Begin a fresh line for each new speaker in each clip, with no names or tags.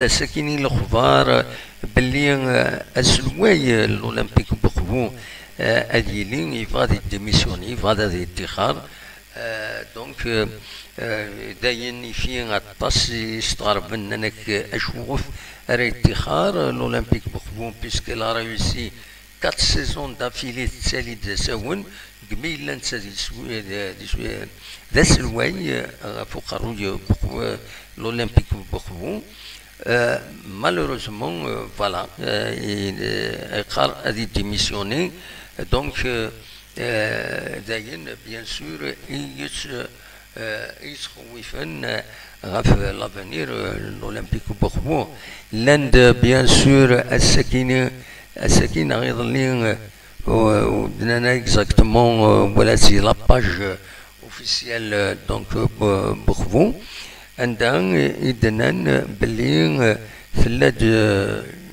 ساكنين الاخبار باللي السلواي الاولمبيك بوخبو اديلين يفادي ديميسيوني يفادي اتخاذ دونك داين في غطاس يستغرب انك اشوف راه اتخاذ الاولمبيك بوخبو بيسك لا ريوسي 4 سيزون دافيلي تسالي تساون قبيل لان ذا سلواي فوق الروي الاولمبيك بوخبو. Malheureusement, voilà, Ekar a dû démissionner. Donc, d'ailleurs, bien sûr, il se retrouve l'avenir l'Olympique Bordeaux. L'Inde, bien sûr, Sakine a exactement, voilà, c'est la page officielle, donc, Bordeaux. عندها إذن باللي ثلاث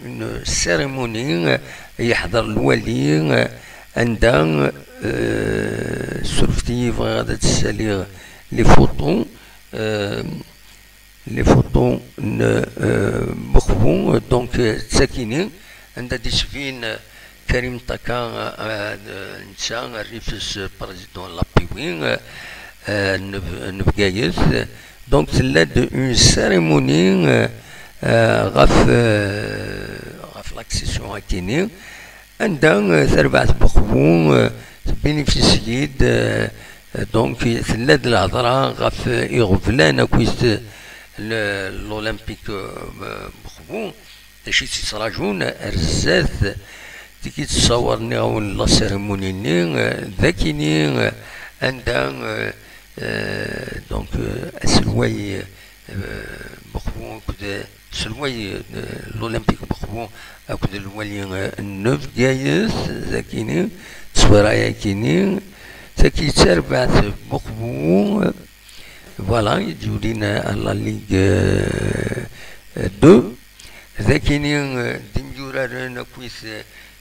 une cérémonie يحضر الولي عندها سرفتي غادا تسالي لي فوتو بخبو دونك ساكنين عندها ديسفين كريم طاكا نسا الرئيس بريزيدون لابيوين نبقايث. Donc, c'est une cérémonie l'accession à Kenya. Et dans Servat Bokhbou, bénéficié de donc c'est de l'Adra, Irvlan, l'Olympique Bokhbou, et chez Srajoun, Erzeth, qui s'awarni à la cérémonie, Dakini, et dans donc السلواي بخبو كده السلواي الأولمبيك بخبو كده الولي النوف جايز ذاكيني تصويرايا كيني تاكي تربعت بخبو فوالا يجولينا على ليغ دو ذاكيني ديمجورارنا كويس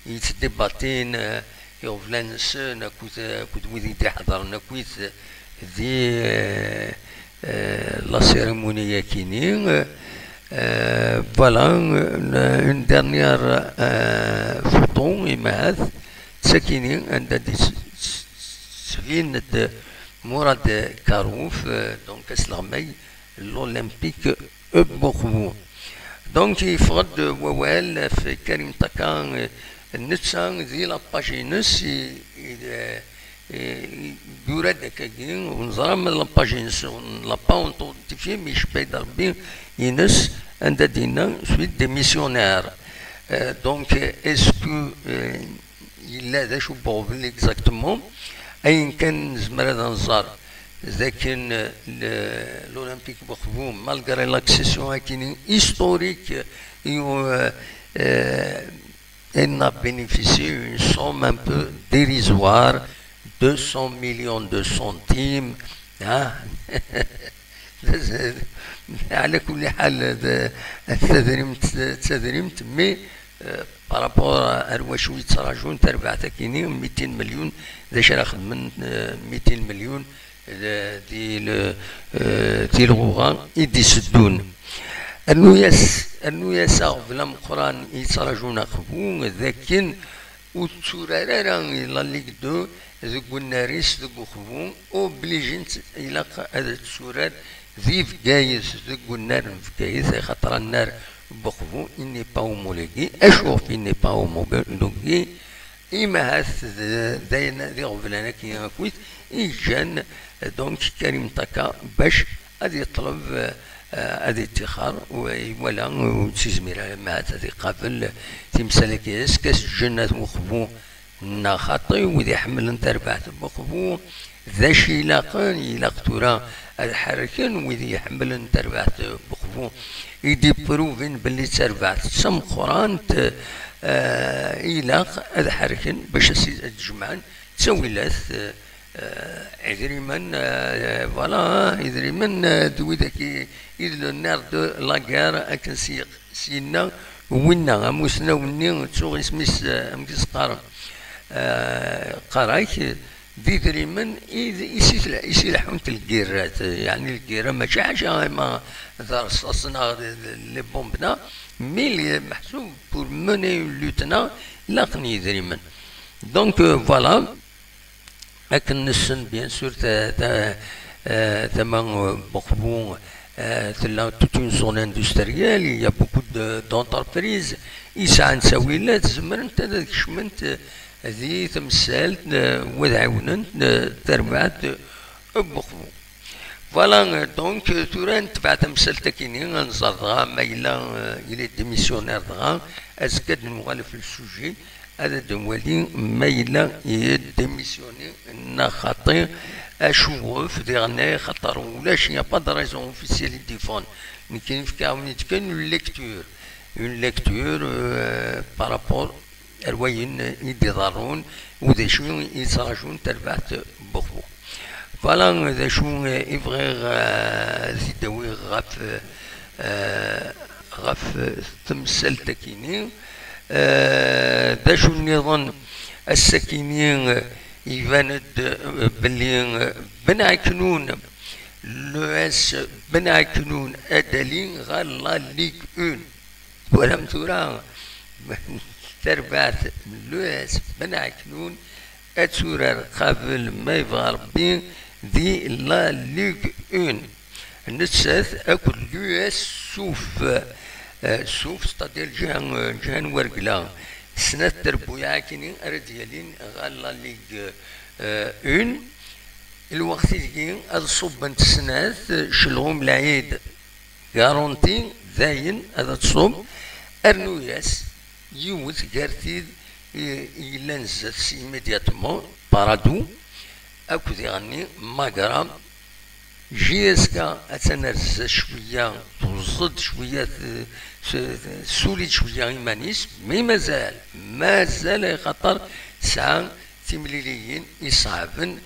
يتدباتين يوفلانس كود ويدي تحضرنا كويس دي la cérémonie Yakini. Voilà une dernière photo image Sakini and Svin de Mourad Karouf donc Eslamay l'Olympique Bokhbou. Donc il faut de Wawel fait Karim Takan Nitsang dit la pagine si يورد كاين ونزرع من لاباجينس لابا اونتيفي مش بايد ربي ينس عند دينا سويت دي ميسيونير دونك اسكو يلا ذا شو بوفل اكزاكتومون اين كان زمر هذا نزار لكن الاولمبيك بوخبو مالغري لاكسيسيون كاين هيستوريك elle a bénéficié d'une somme un peu dérisoire, 200 millions de centimes. على كل حال تدريمت مي بارابور أرواش يتراجعون تربع تاكيني 200 مليون ذا شراخد من 200 مليون ديال الغوغان يدي سدون أنو يساغ فلام قران يتراجعون خبون ذاكن وتسورارا إلا ليك دو ذوك الناريس ذوك خبون أوبليجنت إلا هذا السورار ذي فكايس ذوك النار فكايس خاطر النار بخبون إني باو موليكي أشوف إني باو موليكي إما هاث داينا ذي غفلانا كي كويت إيجان دونك كريم طاكا باش غادي يطلب هذا اتخاذ ولا وتسمير مات هذه قبل تمسالك كاس الجنة مخبو ناخطي وذي حمل انت ربعت مخبو ذا شي لاقان يلاقتورا الحركن وذي يحمل انت ربعت مخبو يدي بروفين باللي تربعت سم قران يلاق الحركن باش تجمعن تسوي لاث إذريمن فوالا إذريمن دوي ذاك إذا النار دو لاكار أكن سينا وينا موسنا وني تسوغ اسميس أمكس قارا قرايك دي دريمن يسيلحون الكيرات، يعني الكيرة ماشي حاجة ما رصاصنا لي بومبنا، مي اللي محسوب بور مني لوتنا لاقني دريمن. دونك فوالا لكن نسن بيان سور تما بوخبون تلا توت اون زون اندستريال، يا بوكو دونتربريز يسعى نساويلات زمرنت هذاك كشمنت هذه تمثال وذعونن تربعت بوخبون. فوالا دونك توران تبع تمثال تاكيني نزرغا ما إلا ديميسيونير دغا أزكاد نوالف السوجي هذا دوالي ما إلا يديميسيوني خاطر أشوف ديغني خاطر ولاش يا با دو ريزون اوفيسيال ديفون، كاين في كاونيت كاين اون ليكتور بارابور رواين يديضرون وذا شو يصراجون تربعت بوخبو. فوالا ذا شو يبغي زيدوي غاف تمثال تاكيني ذا شو النظام السكيني يباند بلي بن عكنون لواس بن عكنون أدلين غالا ليك اون ولم ترى تربعت لواس بن عكنون أتورا قبل ما يبغى ربي دي لا ليك اون نسات أكل لواس سوف ستادير جهان ورقلا سنة تربويا كيني أرديالين غالا ليك اون الوقت اللي هذا صوب انت سنات شلغوم العيد غارونتي زاين هذا تصوب ارنوياس يوت كارتيد إلا نزات إيميدياتمون بارادو أكو يغني ماكرام جيسكا أتنرز شوية توزد شوية سوليد شوية إيمانيس مي مازال خطر ساعة تمليليين يصعبن